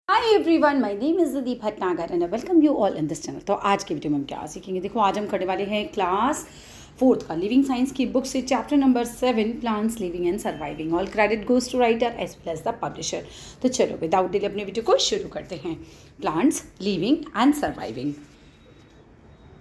Hi everyone, my name is Deep Bhatnagar and welcome you all in this channel. तो आज के video में हम क्या सीखेंगे, देखो आज हम करने वाले हैं क्लास 4th का लिविंग साइंस की बुक से chapter number 7 plants living and surviving. All credit goes to writer as well as the publisher. तो चलो विदाउट डिले अपने वीडियो को शुरू करते हैं। Plants living and surviving.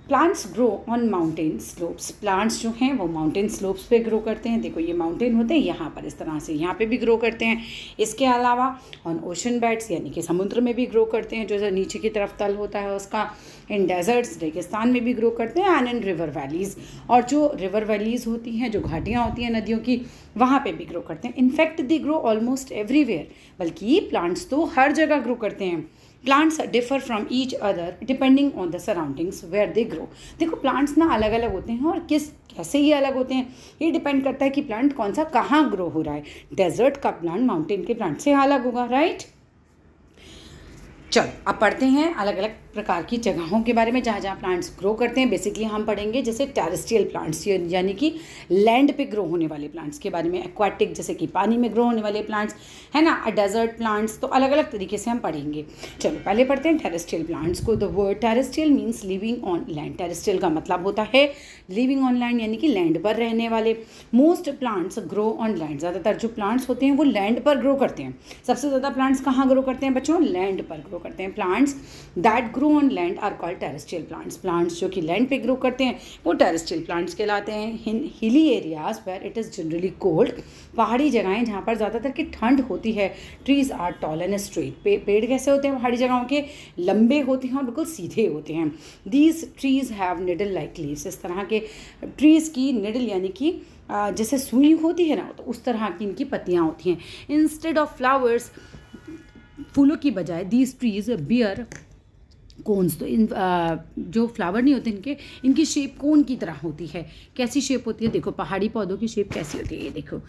Plants grow on mountain slopes. Plants जो हैं वो माउंटेन स्लोप्स पे ग्रो करते हैं। देखो ये माउंटेन होते हैं यहाँ पर, इस तरह से यहाँ पे भी ग्रो करते हैं। इसके अलावा ऑन ओशन बेड्स यानी कि समुद्र में भी ग्रो करते हैं, जो नीचे की तरफ तल होता है उसका। इन डेजर्ट्स रेगिस्तान में भी ग्रो करते हैं एंड इन रिवर वैलीज़, और जो रिवर वैलीज़ होती हैं, जो घाटियाँ होती हैं नदियों की, वहाँ पे भी ग्रो करते हैं। In fact they grow almost everywhere, बल्कि प्लांट्स तो हर जगह ग्रो करते हैं। Plants differ from each other depending on the surroundings where they grow. देखो प्लांट्स ना अलग अलग होते हैं, और कैसे ये अलग होते हैं ये डिपेंड करता है कि प्लांट कौन सा कहाँ ग्रो हो रहा है। डेजर्ट का प्लांट माउंटेन के प्लांट से अलग होगा, राइट। चलो अब पढ़ते हैं अलग अलग प्रकार की जगहों के बारे में जहाँ जहाँ प्लांट्स ग्रो करते हैं। बेसिकली हम पढ़ेंगे जैसे टेरेस्ट्रियल प्लांट्स यानी कि लैंड पे ग्रो होने वाले प्लांट्स के बारे में। एक्वाटिक जैसे कि पानी में ग्रो होने वाले प्लांट्स है ना, डेजर्ट प्लांट्स, तो अलग अलग तरीके से हम पढ़ेंगे। चलो पहले पढ़ते हैं टेरेस्ट्रियल प्लांट्स को। The word terrestrial means living on land. Terrestrial का मतलब होता है लिविंग ऑन लैंड यानी कि लैंड पर रहने वाले। Most plants grow on land. ज़्यादातर जो प्लांट्स होते हैं वो लैंड पर ग्रो करते हैं। सबसे ज़्यादा प्लांट्स कहाँ ग्रो करते हैं बच्चों? लैंड पर ग्रो करते हैं। Plants that grow on land are called terrestrial plants. Plants जो कि लैंड पे ग्रो करते हैं वो टेरेस्ट्रियल प्लांट्स कहलाते हैं। In hilly areas where it is generally cold. पहाड़ी जगहें जहाँ पर ज़्यादातर की ठंड होती है। Trees are tall and straight. पेड़ कैसे होते हैं पहाड़ी जगहों के? लंबे होते हैं और बिल्कुल सीधे होते हैं। These trees have needle like leaves. इस तरह के ट्रीज़ की निडल यानी कि जैसे सुई होती है ना, तो उस तरह की इनकी पत्तियाँ होती हैं। इंस्टेड ऑफ फ्लावर्स, फूलों की बजाय दीज ट्रीज बियर कोन्स। तो इन जो फ्लावर नहीं होते इनकी शेप कोन की तरह होती है। कैसी शेप होती है? देखो पहाड़ी पौधों की शेप कैसी होती है, ये देखो,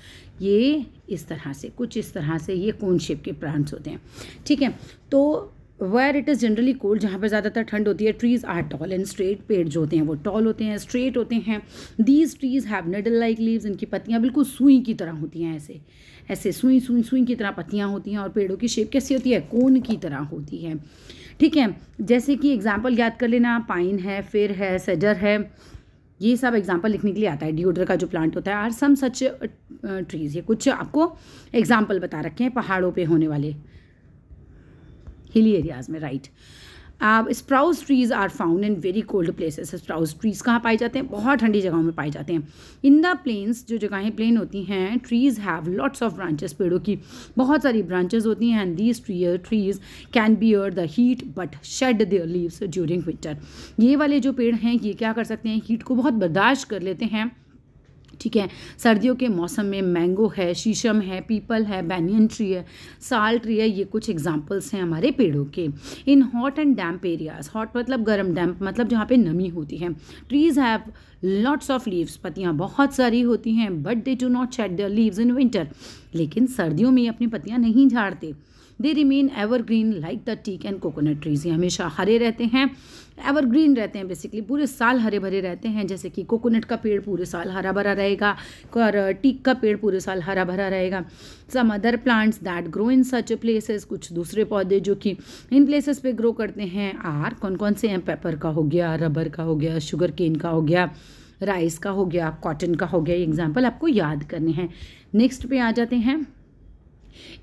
ये इस तरह से, कुछ इस तरह से ये कोन शेप के प्लांट्स होते हैं, ठीक है। तो where it is generally cold, जहाँ पर ज़्यादातर ठंड होती है। Trees are tall and straight. पेड़ जो होते हैं वो टॉल होते हैं, स्ट्रेट होते हैं। These trees have needle like leaves. इनकी पत्तियाँ बिल्कुल सुई की तरह होती हैं, ऐसे ऐसे सुई की तरह पत्तियाँ होती हैं। और पेड़ों की शेप कैसी होती है? कोन की तरह होती है, ठीक है। जैसे कि एग्जाम्पल याद कर लेना, पाइन है, फिर है, सेडर है, ये सब एग्जाम्पल लिखने के लिए आता है। डिओडर का जो प्लांट होता है, आर सम सच ट्रीज़। ये कुछ आपको एग्जाम्पल बता रखे हैं पहाड़ों पे होने वाले, हिली एरियाज़ में, right. Spruce trees are found in very cold places. Spruce trees कहाँ पाए जाते हैं? बहुत ठंडी जगहों में पाए जाते हैं। इन द प्लेन्स, जो जगहें प्लेन होती हैं, trees have lots of branches. पेड़ों की बहुत सारी ब्रांचेस होती हैं। And these trees can bear the heat but shade their leaves during winter. ये वाले जो पेड़ हैं ये क्या कर सकते हैं? हीट को बहुत बर्दाश्त कर लेते हैं, ठीक है। सर्दियों के मौसम में मैंगो है, शीशम है, पीपल है, बैनियन ट्री है, साल ट्री है, ये कुछ एग्जांपल्स हैं हमारे पेड़ों के। In hot and damp areas, hot मतलब गर्म, डैम्प मतलब जहाँ पे नमी होती है। Trees have lots of leaves. पत्तियाँ बहुत सारी होती हैं, but they do not shed their leaves in winter. लेकिन सर्दियों में ये अपनी पत्तियाँ नहीं झाड़ते। They remain evergreen like the teak and coconut trees. ये हमेशा हरे रहते हैं, एवरग्रीन रहते हैं, बेसिकली पूरे साल हरे भरे रहते हैं। जैसे कि कोकोनट का पेड़ पूरे साल हरा भरा रहेगा, और टीक का पेड़ पूरे साल हरा भरा रहेगा। Some other plants that grow in such places, कुछ दूसरे पौधे जो कि इन प्लेसेस पे ग्रो करते हैं, आर कौन कौन से हैं? पेपर का हो गया, रबर का हो गया, शुगर केन का हो गया, राइस का हो गया, कॉटन का हो गया। ये एग्जाम्पल आपको याद करने हैं। नेक्स्ट पे आ जाते हैं।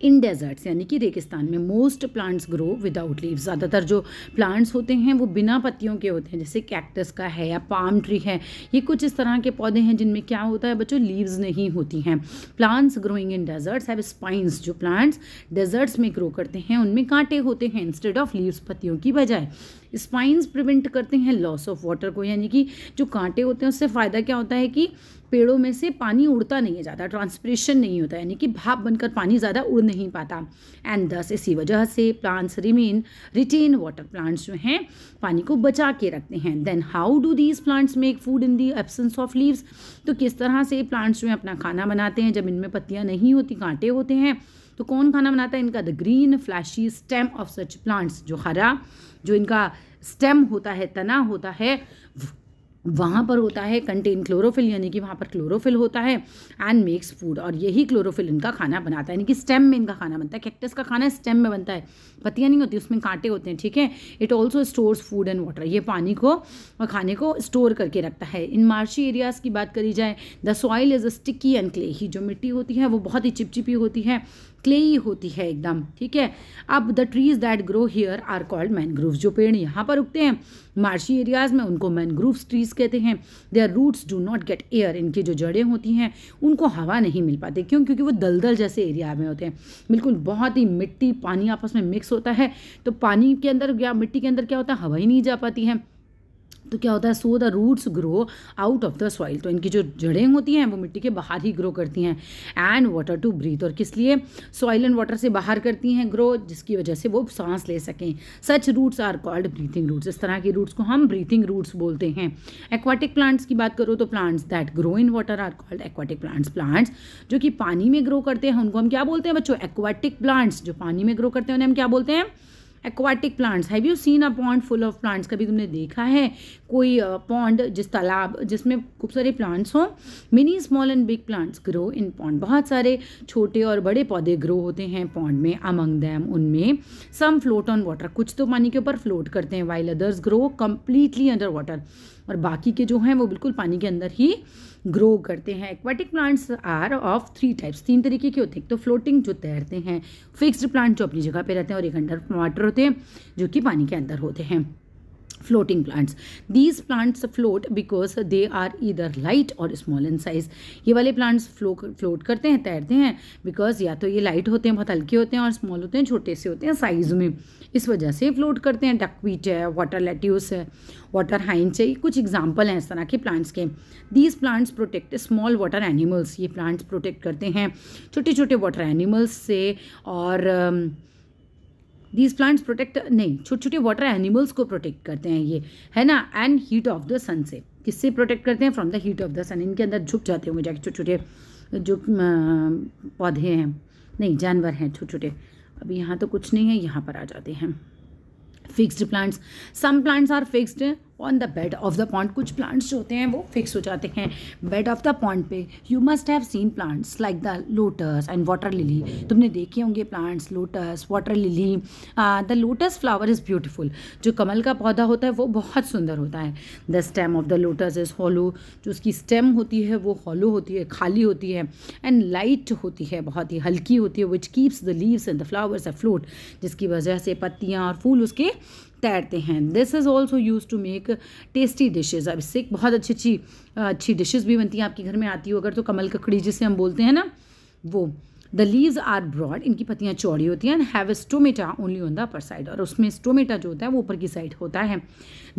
इन डेजर्ट्स यानी कि रेगिस्तान में most plants grow without leaves. ज़्यादातर जो प्लांट्स होते हैं वो बिना पत्तियों के होते हैं, जैसे कैक्टस का है या पाम ट्री है। ये कुछ इस तरह के पौधे हैं जिनमें क्या होता है बच्चों? लीव्स नहीं होती हैं। Plants growing in desserts have spines. जो प्लांट्स डेजर्ट्स में ग्रो करते हैं उनमें कांटे होते हैं इंस्टेड ऑफ लीव्स, पत्तियों की बजाय। स्पाइन्स प्रिवेंट करते हैं लॉस ऑफ वाटर को, यानी कि जो कांटे होते हैं उससे फ़ायदा क्या होता है कि पेड़ों में से पानी उड़ता नहीं है ज़्यादा, ट्रांसपिरेशन नहीं होता, यानी कि भाप बनकर पानी ज़्यादा उड़ नहीं पाता। एंड दस इसी वजह से प्लांट्स रिटेन वाटर। प्लांट्स जो हैं पानी को बचा के रखते हैं। Then how do these plants make food in the absence of leaves. तो किस तरह से प्लांट्स जो हैं अपना खाना बनाते हैं जब इनमें पत्तियाँ नहीं होती, कांटे होते हैं? तो कौन खाना बनाता है इनका? The green fleshy stem of such plants. जो हरा जो इनका स्टेम होता है, तना होता है, वहाँ पर होता है कंटेन क्लोरोफिल, यानी कि वहाँ पर क्लोरोफिल होता है एंड मेक्स फूड, और यही क्लोरोफिल इनका खाना बनाता है, यानी कि स्टेम में इनका खाना बनता है। कैक्टस का खाना स्टेम में बनता है, पत्तियाँ नहीं होती, उसमें कांटे होते हैं, ठीक है। It also stores food and water, ये पानी को और खाने को स्टोर करके रखता है। इन मार्शी एरियाज़ की बात करी जाए, the soil is sticky and clay, ही जो मिट्टी होती है वो बहुत ही चिपचिपी होती है, क्लेई होती है एकदम, ठीक है। अब the trees that grow here are called mangroves, जो पेड़ यहाँ पर उगते हैं मार्शी एरियाज में उनको मैनग्रोव्स ट्रीज कहते हैं। Their roots do not get air, इनकी जो जड़ें होती हैं उनको हवा नहीं मिल पाती, क्यों? क्योंकि वो दलदल जैसे एरिया में होते हैं, बिल्कुल बहुत ही मिट्टी पानी आपस में मिक्स होता है, तो पानी के अंदर या मिट्टी के अंदर क्या होता है, हवा ही नहीं जा पाती है, तो क्या होता है, so the roots grow out of the soil, तो इनकी जो जड़ें होती हैं वो मिट्टी के बाहर ही ग्रो करती हैं। एंड वाटर टू ब्रीथ, और किस लिए, सॉइल एंड वाटर से बाहर करती हैं ग्रो, जिसकी वजह से वो सांस ले सकें। Such roots are called breathing roots, इस तरह के रूट्स को हम ब्रीथिंग रूट्स बोलते हैं। एक्वाटिक प्लांट्स की बात करो तो plants that grow in water are called aquatic plants, plants जो कि पानी में ग्रो करते हैं उनको हम क्या बोलते हैं बच्चों, एक्वाटिक प्लांट्स। जो पानी में ग्रो करते हैं उन्हें हम क्या बोलते हैं, aquatic plants. Have you seen a pond full of plants, कभी तुमने देखा है कोई पॉन्ड, जिस तालाब जिसमें खूब सारे प्लांट्स हों। Mini small and big plants grow in pond, बहुत सारे छोटे और बड़े पौधे ग्रो होते हैं पॉन्ड में। अमंग दैम, उनमें सम फ्लोट ऑन वाटर, कुछ तो पानी के ऊपर फ्लोट करते हैं, while others grow completely under water, और बाकी के जो हैं वो बिल्कुल पानी के अंदर ही ग्रो करते हैं। Aquatic plants are of 3 types, 3 तरीके के होते हैं। तो फ्लोटिंग जो तैरते हैं, फिक्स्ड प्लांट जो अपनी जगह पे रहते हैं, और एक अंडर वाटर होते हैं जो कि पानी के अंदर होते हैं। Floating plants, these plants float because they are either light और स्मॉल इन साइज, ये वाले प्लांट्स फ्लोट करते हैं, तैरते हैं, बिकॉज या तो ये लाइट होते हैं, बहुत हल्के होते हैं, और स्मॉल होते हैं, छोटे से होते हैं साइज में, इस वजह से फ्लोट करते हैं। डकवीट है, वाटर लेट्यूस है, वाटर हाइंस है, कुछ एग्जाम्पल हैं इस तरह के प्लांट्स के। These plants protect small water animals, ये प्लांट्स प्रोटेक्ट करते हैं छोटे छोटे वाटर एनिमल्स से, और दीज प्लांट्स प्रोटेक्ट नहीं, छोटे छोटे वाटर एनिमल्स को प्रोटेक्ट करते हैं ये, है ना। And heat of the sun से, किससे प्रोटेक्ट करते हैं, from the heat of the sun, इनके अंदर झुक जाते होंगे जाके छोटे छोटे जो पौधे हैं, नहीं जानवर हैं छोटे छोटे, अभी यहाँ तो कुछ नहीं है, यहाँ पर आ जाते हैं। Fixed plants, some plants are fixed on the bed of the pond, कुछ प्लांट्स जो होते हैं वो फिक्स हो जाते हैं बेड ऑफ द पॉन्ड पे। You must have seen plants like the lotus and water lily, तुमने देखे होंगे plants lotus, water lily. The lotus flower is beautiful, जो कमल का पौधा होता है वो बहुत सुंदर होता है। The stem of the lotus is hollow, जो उसकी स्टेम होती है वो हॉलो होती है, खाली होती है, एंड लाइट होती है, बहुत ही हल्की होती है, which keeps the leaves and the flowers afloat, जिसकी वजह से पत्तियाँ और फूल उसके तैरते हैं। This is also use to make tasty dishes, अब इससे बहुत अच्छी डिशेज़ भी बनती हैं, आपके घर में आती हो अगर तो, कमल ककड़ी जिसे हम बोलते हैं ना वो। द लीव्स आर ब्रॉड, इनकी पत्तियाँ चौड़ी होती हैं, and have stomata only on the upper side, और उसमें स्टोमेटा जो होता है वो ऊपर की साइड होता है।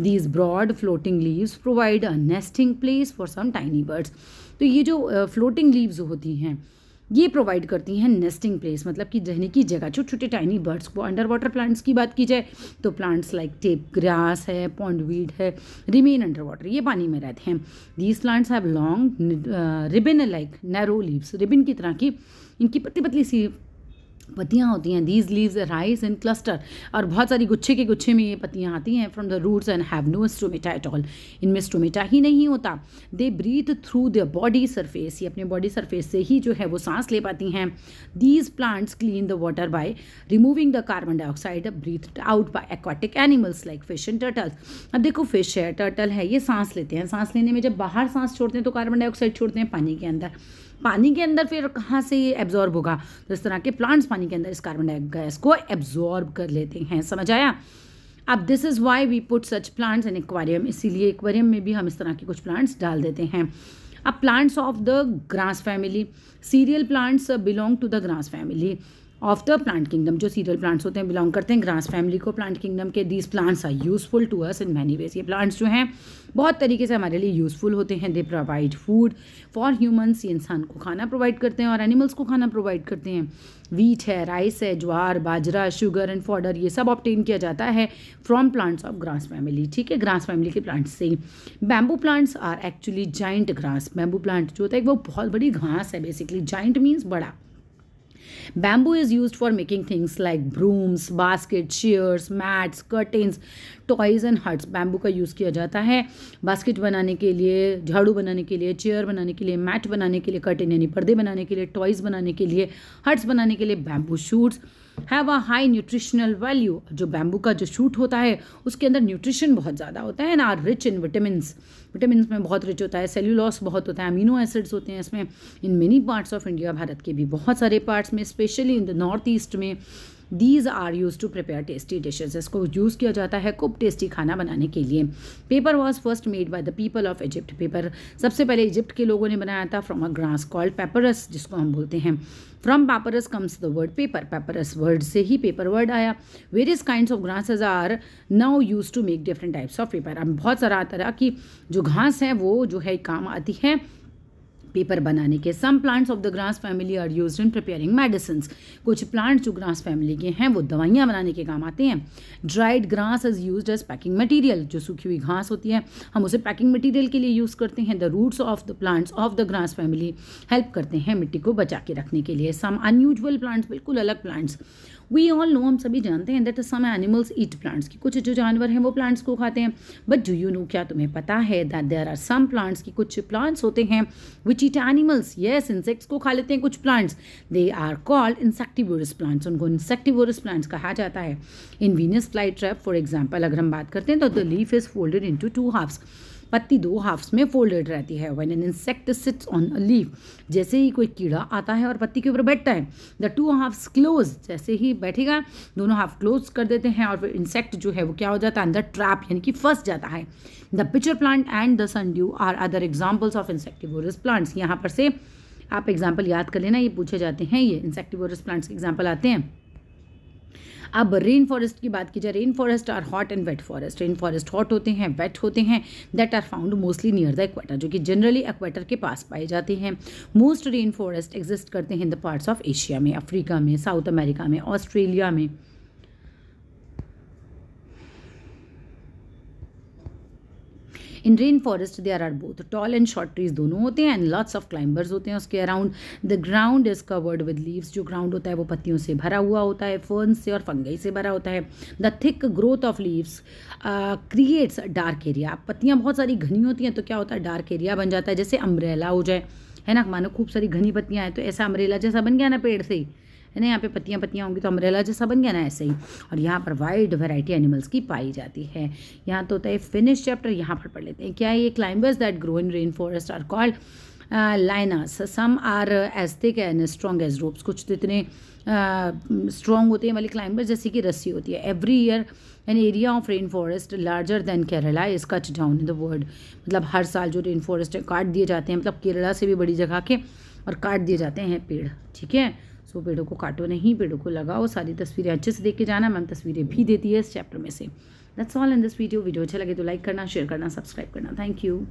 These broad floating leaves provide a nesting place for some tiny birds, तो ये जो फ्लोटिंग लीव्स होती हैं ये प्रोवाइड करती हैं नेस्टिंग प्लेस, मतलब कि रहने की जगह छोटे छोटे टाइनी बर्ड्स को। अंडर वाटर प्लांट्स की बात की जाए तो प्लांट्स लाइक टेप ग्रास है, पॉन्डवीड है, रिमेन अंडर वाटर, ये पानी में रहते हैं। These plants have long ribbon like narrow leaves, ribbon की तरह की इनकी पतली पतली सी पत्तियाँ होती हैं। These leaves rise in cluster, और बहुत सारी गुच्छे के गुच्छे में ये पत्तियाँ आती हैं। From the roots and have no stomata at all, इनमें स्टोमेटा ही नहीं होता। They breathe through the body surface, ये अपने बॉडी सरफेस से ही जो है वो सांस ले पाती हैं। These plants clean the water by removing the carbon dioxide breathed out by aquatic animals like fish and turtle. अब देखो फिश है, टर्टल है, ये सांस लेते हैं, सांस लेने में जब बाहर सांस छोड़ते हैं तो कार्बन डाइऑक्साइड छोड़ते हैं पानी के अंदर, पानी के अंदर फिर कहाँ से ये एब्जॉर्ब होगा, तो इस तरह के प्लांट्स पानी के अंदर इस कार्बन डाइऑक्साइड गैस को एब्जॉर्ब कर लेते हैं, समझ आया। अब this is why we put such plants in aquarium, इसीलिए एक्वेरियम में भी हम इस तरह के कुछ प्लांट्स डाल देते हैं। अब plants of the grass family, cereal plants belong to the grass family of the plant kingdom, जो सीरियल प्लांट्स होते हैं बिलोंग करते हैं ग्रास फैमिली को, प्लांट किंगडम के। These plants are useful to us in many ways, ये plants जो हैं बहुत तरीके से हमारे लिए यूजफुल होते हैं। They provide food for humans, ये इंसान को खाना प्रोवाइड करते हैं और एनिमल्स को खाना प्रोवाइड करते हैं। वीट है, राइस है, jowar, bajra, sugar and fodder, ये सब ऑब्टेन किया जाता है from plants of grass family, ठीक है, ग्रास फैमिली के प्लांट्स से। Bamboo plants are actually giant grass, bamboo plant जो होता है वो बहुत बड़ी घास है बेसिकली, जाइंट मीन्स बड़ा, Bamboo is used for making things like brooms, baskets, chairs, mats, curtains, toys and huts. Bamboo का यूज़ किया जाता है बास्केट बनाने के लिए, झाड़ू बनाने के लिए, चेयर बनाने के लिए, मैट बनाने के लिए, कर्टेन यानी पर्दे बनाने के लिए, टॉयज़ बनाने के लिए, हट्स बनाने के लिए. Bamboo shoots have a high nutritional value. जो बैम्बू का जो शूट होता है उसके अंदर न्यूट्रिशन बहुत ज़्यादा होता है ना, रिच इन विटामिन्स. विटामिन्स में बहुत रिच होता है, सेल्यूलोस बहुत होता है, अमीनो एसिड्स होते हैं इसमें. In many parts of India, Bharat के भी बहुत सारे पार्ट्स में, specially in the north east में, these are used to prepare tasty dishes. इसको यूज़ किया जाता है खूब टेस्टी खाना बनाने के लिए. Paper was first made by the people of Egypt. Paper सबसे पहले इजिप्ट के लोगों ने बनाया था from a grass called papyrus, जिसको हम बोलते हैं. From papyrus comes the word paper. Papyrus word से ही पेपर वर्ड आया. Various kinds of grasses are now use to make different types of paper. अब बहुत सारा तरह की जो घास है वो जो है काम आती है पेपर बनाने के. Some plants of the grass family are used in preparing medicines. कुछ प्लांट्स जो ग्रास फैमिली के हैं वो दवाइयाँ बनाने के काम आते हैं. Dried grass is used as packing material. जो सूखी हुई घास होती है हम उसे पैकिंग मटेरियल के लिए यूज़ करते हैं. The roots of the plants of the grass family help करते हैं मिट्टी को बचा के रखने के लिए. सम अनयूजुअल प्लांट्स, बिल्कुल अलग प्लांट्स. वी ऑल नो, हम सभी जानते हैं that some animals eat plants, की कुछ जो जानवर हैं वो प्लांट्स को खाते हैं. बट डू यू नो, क्या तुम्हें पता है that there are some plants, की कुछ प्लांट्स होते हैं which eat animals. Yes, insects को खा लेते हैं कुछ plants. They are called insectivorous plants. उनको इंसेक्टिवोरस प्लांट्स कहा जाता है. In Venus fly trap for example अगर हम बात करते हैं तो the leaf is folded into 2 halves. पत्ती 2 हाफ्स में फोल्डेड रहती है. When an insect sits on a leaf, जैसे ही कोई कीड़ा आता है और पत्ती के ऊपर बैठता है, द 2 हाफ्स क्लोज, जैसे ही बैठेगा दोनों हाफ क्लोज कर देते हैं और फिर इंसेक्ट जो है वो क्या हो जाता है, अंदर ट्रैप यानी कि फंस जाता है. The pitcher plant and the sundew are other examples of insectivorous plants. यहाँ पर से आप एग्जाम्पल याद कर लेना, ये पूछे जाते हैं, ये इंसेक्टिवोरस प्लांट्स के एग्जाम्पल आते हैं. अब रेन फॉरेस्ट की बात की जाए. Rain forest are hot and wet forest. Rain forest hot होते हैं, वेट होते हैं. That are found mostly near the equator, जो कि जनरली इक्वेटर के पास पाए जाते हैं. मोस्ट रेन फॉरेस्ट एग्जिस्ट करते हैं in the parts of Asia में, अफ्रीका में, साउथ अमेरिका में, ऑस्ट्रेलिया में. In rain forest there are both tall and short trees, दोनों होते हैं. एंड लॉट्स ऑफ क्लाइंबर्स होते हैं उसके around. The ground is covered with leaves. जो ग्राउंड होता है वो पत्तियों से भरा हुआ होता है, फर्न्स से और फंगई से भरा होता है. The thick growth of leaves creates dark area. पत्तियाँ बहुत सारी घनी होती हैं तो क्या होता है, डार्क एरिया बन जाता है. जैसे अम्ब्रेला हो जाए, है ना, मानो खूब सारी घनी पत्तियाँ हैं तो ऐसा अम्ब्रेला जैसा बन गया ना पेड़ से, है ना. यहाँ पे पत्तियाँ होंगी तो अम्ब्रेला जैसा बन गया ना, ऐसे ही. और यहाँ पर वाइड वैरायटी एनिमल्स की पाई जाती है. यहाँ तो होता है फिनिश चैप्टर, यहाँ पर पढ़ लेते हैं. क्या है ये? Climbers that grow in rain forest are called lianas. Some are as thick and strong as ropes. कुछ तो इतने स्ट्रॉन्ग होते हैं वाले क्लाइंबर्स जैसे कि रस्सी होती है. Every year an area of rain forest larger than Kerala is cut down in the world. मतलब हर साल जो रेन फॉरेस्ट है काट दिए जाते हैं, मतलब केरला से भी बड़ी जगह के, और काट दिए जाते हैं पेड़. ठीक है, सो पेड़ों को काटो नहीं, पेड़ों को लगाओ. सारी तस्वीरें अच्छे से देख के जाना, मैम तस्वीरें भी देती है इस चैप्टर में से. That's all in this video. Video अच्छा लगे तो लाइक करना, शेयर करना, सब्सक्राइब करना. Thank you.